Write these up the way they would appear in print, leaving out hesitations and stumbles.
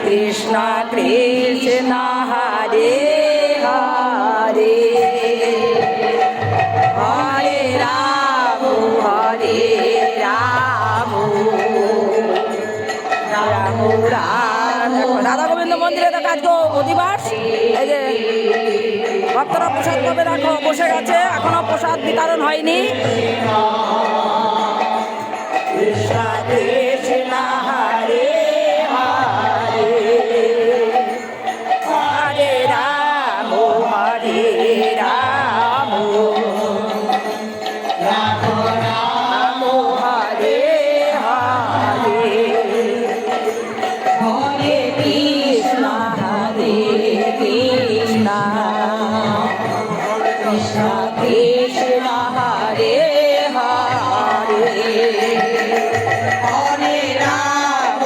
कृष्ण कृष्ण हरे हरे हरे राम রাম রাম। রাধা গোবিন্দ মন্দিরে তো কাজ অধিবাস, এই যে ভক্তরা প্রসাদ পাবে, দেখো বসে গেছে, এখনো প্রসাদ বিতরণ হয়নি। কৃষ্ণ কৃষ্ণ হরে হরে হরে রাম রাম রাম হরে হরে হরে কৃষ্ণ কৃষ্ণ কৃষ্ণ হরে হরে হরে রাম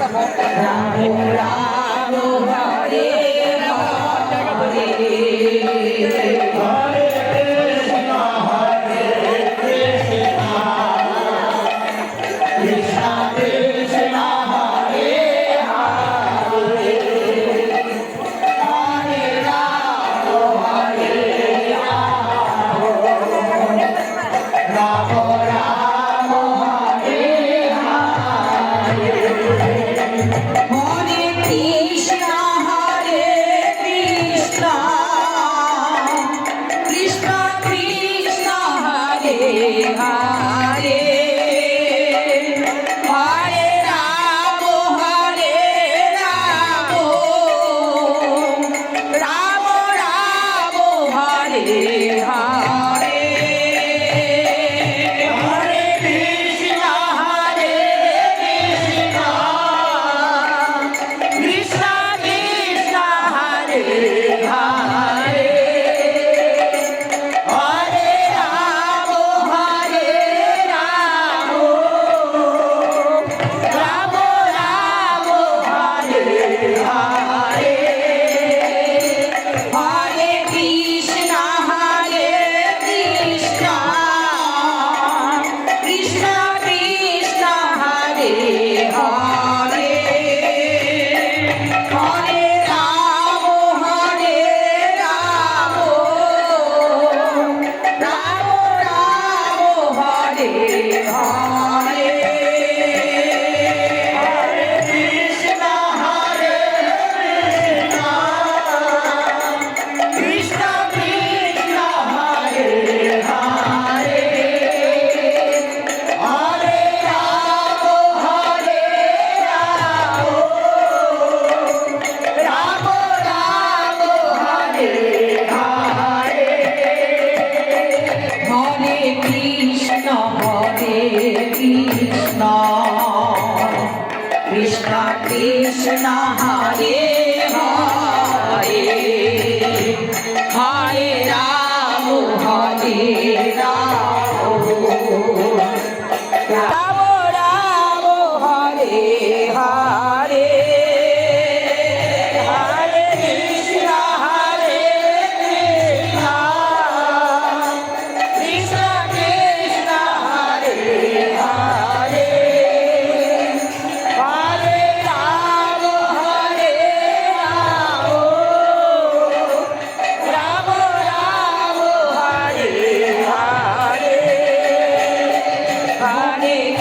রাম রাম হরে হরে कृष्ण हरे हरे हरे राम राम राम हरे हरे हरे कृष्ण कृष्ण कृष्ण हरे हरे Hare